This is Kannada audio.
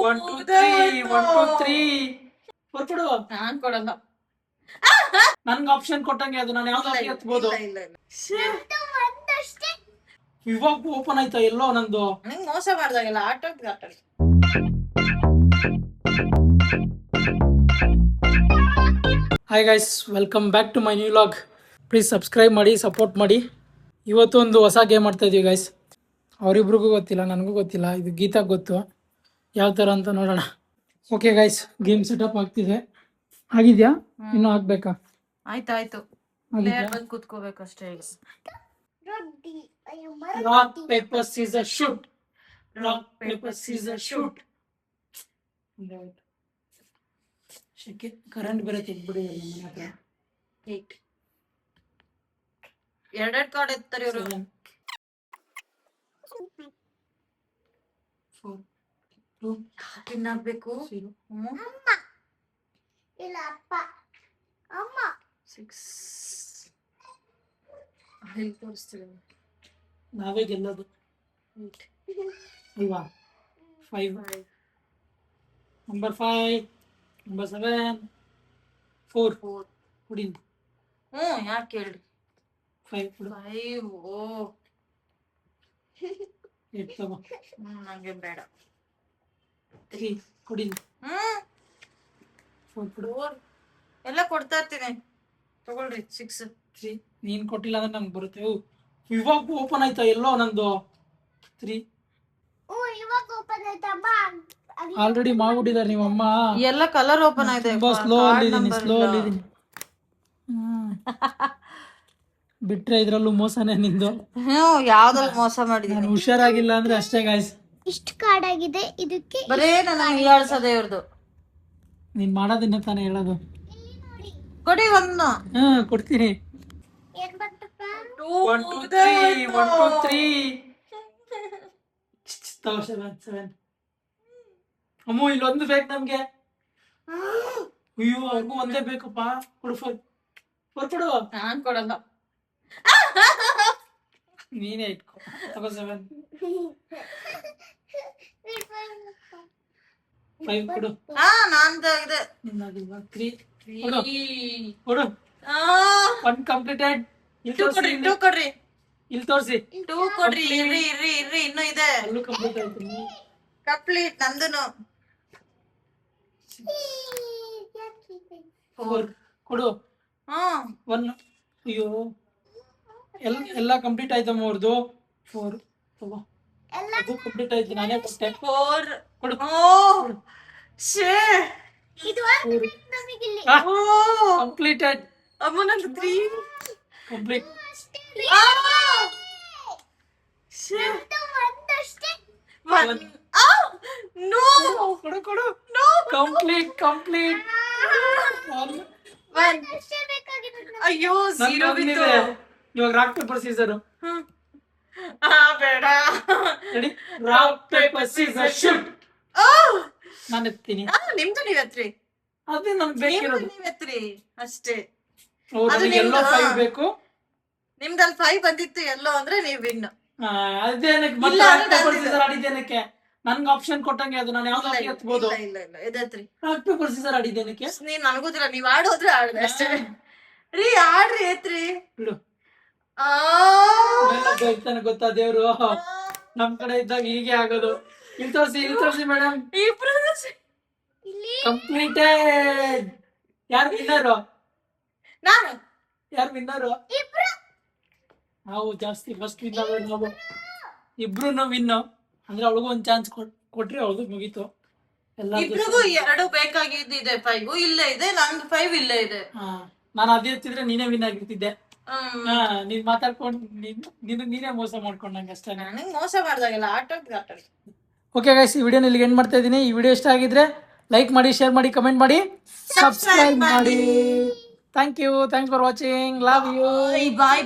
One two three one two three ಕೊಡು. ನಾನ್ ಕೊಡಲ್ಲ. ನನ್ಗೆ ಆಪ್ಷನ್ ಕೊಟ್ಟಂಗೆ ಅದು ನಾನು ಯಾವ್ದಾದ್ರು ಎತ್ಬೋದು. ಇವಾಗ ಓಪನ್ ಆಯ್ತಾ ಎಲ್ಲೋ ನಂದು. ನಂಗೆ ಮೋಸ ಮಾಡ್ದಾಗೆಲ್ಲ ಆಟೋದ್ ಆಟ. Hi guys, welcome back to my new vlog. Please subscribe ಮಾಡಿ, ಸಪೋರ್ಟ್ ಮಾಡಿ. ಇವತ್ತು ಒಂದು ಹೊಸ ಗೇಮ್ ಮಾಡ್ತಾ ಇದೀವಿ ಗೈಸ್. ಅವರಿಬ್ರಿಗೂ ಗೊತ್ತಿಲ್ಲ, ನನಗೂ ಗೊತ್ತಿಲ್ಲ. ಇದು ಗೀತಾಗೆ ಗೊತ್ತು ಯಾವ ಥರ ಅಂತ ನೋಡೋಣ. ಓಕೆ ಗೈಸ್, ಗೇಮ್ ಸೆಟಪ್ ಆಗ್ತಿದೆ. ಆಗಿದ್ಯಾ? ಇನ್ನೂ ಆಗ್ಬೇಕಾ? ಆಯ್ತಾಯ್ತು, ಕೂತ್ಕೋಬೇಕಷ್ಟೇ. Rock paper scissor shoot. Rock paper scissor shoot. Current ಬೇರೆ ತೆಗ್ಬಿಡಿ ಮನೆ ಹತ್ರ. ಎರಡೆರಡು ಕಾರ್ಡ್ ಎತ್ತಾರೆ ಇವರು. ತಿನ್ನಾಗ್ಬೇಕು. ತೋರಿಸ್ತೀವಿ ನಾವೇ ಗೆಲ್ಲೋದು ಅಲ್ವಾ. 5 ನಂಬರ್ 5 ನಂಬರ್ 7 4 ಕುಡಿ. ಯಾಕೆ ಹೇಳ್ರಿ 5 ಕುಡು. 5. ಓ 8 ತಗೋ. ನಂಗೆ ಬೇಡ. 3 ಕುಡಿ. 4 ಕುಡು. ಎಲ್ಲ ಕೊಡ್ತಾ ಇರ್ತೀನಿ, ತಗೊಳ್ರಿ. 6 3 ನೀನ್ ಕೊಟ್ಟಿಲ್ಲ ಅಂದ್ರೆ ನಂಗೆ ಬರುತ್ತೆ. ಇವಾಗ ಓಪನ್ ಆಯ್ತಾ ಎಲ್ಲೋ ನಂದು. 3 ಆಲ್ರೆಡಿ ಮಾಡ್ಬಿಟ್ಟಿದ್ದಾರೆ ನಿಮ್ಮಮ್ಮ. ಎಲ್ಲ ಕಲರ್ ಓಪನ್ ಆಯ್ತು. ತುಂಬಾ ಸ್ಲೋ ಅಲ್ಲಿದ್ದೀನಿ. ಬಿಟ್ರೆ ಇದ್ರಲ್ಲೂ ಮೋಸನೇ ನಿಂದು. ಯಾವ್ದ್ರಲ್ಲಿ ಮೋಸ ಮಾಡಿದೀನಿ? ನಾನು ಹುಷಾರಾಗಿಲ್ಲ ಅಂದ್ರೆ ಅಷ್ಟೇ ಗಾಯ್ಸ್. ಇಷ್ಟು ಕಾರ್ಡ್ ಆಗಿದೆ ಇದಕ್ಕೆ. ಬರೇ ನನಗೆ ಹೀಯಾಳ್ಸದೆ ಇವ್ರದ್ದು. ನೀನ್ ಮಾಡೋದನ್ನ ತಾನೇ ಹೇಳೋದು. ಕೊಡಿ ಒಂದು. ಕೊಡ್ತೀನಿ. 1 2 3 7 ಅಮ್ಮು ಇಲ್ಲೊಂದು ಬೇಕು ನಮ್ಗೆ. ಅಯ್ಯೋ ಅವ್ರಿಗೂ ಒಂದೇ ಬೇಕಪ್ಪ. ಕೊಡು 4 ಕೊಡು. ನಾನ್ ಕೊಡಲ್ಲ. ನೀನೇ ಇಟ್ಕೋ. ತಗೋ 7 5 ಕೊಡು. ನಾನ್ದು ಇದೆ. ನಿನ್ನದಿಲ್ವಾ? 3 ಕೊಡು. 1 ಕಂಪ್ಲೀಟೆಡ್. ಟೂ ಕೊಡ್ರಿ. ಇಲ್ಲಿ ತೋರಿಸಿ. 2 ಕೊಡ್ರಿ. ಇರ್ರಿ ಇನ್ನೂ ಇದೆ. ಅಲ್ಲೂ ಕಂಪ್ಲೀಟ್ ಆಯ್ತು. ಕಂಪ್ಲೀಟ್ ನಂದುನು. 4 ಕೊಡು. 1 ಅಯ್ಯೋ ಎಲ್ಲ ಕಂಪ್ಲೀಟ್ ಆಯ್ತಮ್ಮ ಅವ್ರದ್ದು. 4 ತಗೋ. ಅದು ಕಂಪ್ಲೀಟ್ ಆಯ್ತು, ನಾನೇ ಕೊಟ್ಟೆ. 4 ಕೊಡು. ಕಂಪ್ಲೀಟೆಡ್. ಅಮ್ಮ ನಂದು 3 ಕಂಪ್ಲೀಟ್. ಕೊಡು. ಕಂಪ್ಲೀಟ್. ಅಯ್ಯೋ 0 ಬಿತ್ತು. ಇವಾಗ ರಾಕ್ ಪೇಪರ್ ಸೀಸರ್. ಬೇಡ. Ready? Rock paper scissor shoot. ನಾನು ಎತ್ತೀನಿ. ನಿಮ್ದು ನೀವ್ ಎತ್ರಿ. ಅದೇ ನಮ್ಗೆ ಬೇಕಿರೋದು. ನೀವ್ ಎತ್ರಿ ಅಷ್ಟೇ. ಎಲ್ಲೋ 5 ಬೇಕು. ನಿಮ್ದಲ್ಲಿ 5 ಬಂದಿತ್ತು ಎಲ್ಲೋ ಅಂದ್ರೆ ನೀವ್ ವಿನ್. ಅದೇನಕ್ಕೆ ಮತ್ತೆ ರಾಕ್ ಪೇಪರ್ ಸೀಸರ್ ಆಡಿದ್ದೇನಕ್ಕೆ? ನನ್ಗೆ ಆಪ್ಷನ್ ಕೊಟ್ಟಂಗೆ ಅದು ನಾನು ಯಾವ್ದಾದ್ರು ಎತ್ಬೋದು. ಇಲ್ಲ ಎದತ್ರಿ. ರಾಕ್ ಪೇಪರ್ ಸೀಸರ್ ಆಡಿದ್ದೇನಕ್ಕೆ? ನೀನ್ ನನಗೋದಿಲ್ಲ, ನೀವ್ ಆಡೋದ್ರೆ ಆಡ್ದೆ ಅಷ್ಟೇ. ರೀ ಆಡ್ರಿ ಎತ್ರಿ. ಬಿಡು. ಗೊತ್ತಾ ದೇವ್ರು ನಮ್ ಕಡೆ ಇದ್ದಾಗ ಹೀಗೆ ಆಗೋದು. ಇಲ್ಲಿ ತೋರಿಸಿ ಮೇಡಮ್. ಕಂಪ್ಲೀಟೆಡ್. ಯಾರು ವಿನ್ನರು? ನಾನು. ಯಾರು ವಿನ್ನರು? ನಾವು ಜಾಸ್ತಿ ಫಸ್ಟ್ ವಿನ್ನರ್. ನಾವು ಇಬ್ರು ವಿನ್ ಅಂದ್ರೆ ಅವಳಿಗೂ ಒಂದ್ ಚಾನ್ಸ್ ಕೊಟ್ರೆ ಅವಳು ಮುಗೀತು. ಇಬ್ರಿಗೂ 2 ಬೇಕಾಗಿದ್ದಿದೆ. 5 ಇಲ್ಲೇ ಇದೆ, ನಂದು 5 ಇಲ್ಲೇ ಇದೆ. ನಾನು ಅದೇ ಎತ್ತಿದ್ರೆ ನೀನೇ ವಿನ್ ಆಗಿರ್ತಿದ್ದೆ. ನೀನ್ ಮಾತಾಡ್ಕೊಂಡು ನೀನೇ ಮೋಸ ಮಾಡ್ಕೊಂಡಂಗೆ ಅಷ್ಟೇ. ನನಗೆ ಮೋಸ ಮಾಡ್ದಾಗೆಲ್ಲ ಆಟೋದ್ ಆಟ. ಓಕೆ ಗೈಸ್, ಈ ವಿಡಿಯೋನ ಇಲ್ಲಿಗೆ ಎಂಡ್ ಮಾಡ್ತಾ ಇದ್ದೀನಿ. ಈ ವಿಡಿಯೋ ಇಷ್ಟ ಆಗಿದ್ರೆ ಲೈಕ್ ಮಾಡಿ, ಶೇರ್ ಮಾಡಿ, ಕಮೆಂಟ್ ಮಾಡಿ, ಸಬ್ಸ್ಕ್ರೈಬ್ ಮಾಡಿ. Thanks for watching. Love you. Bye.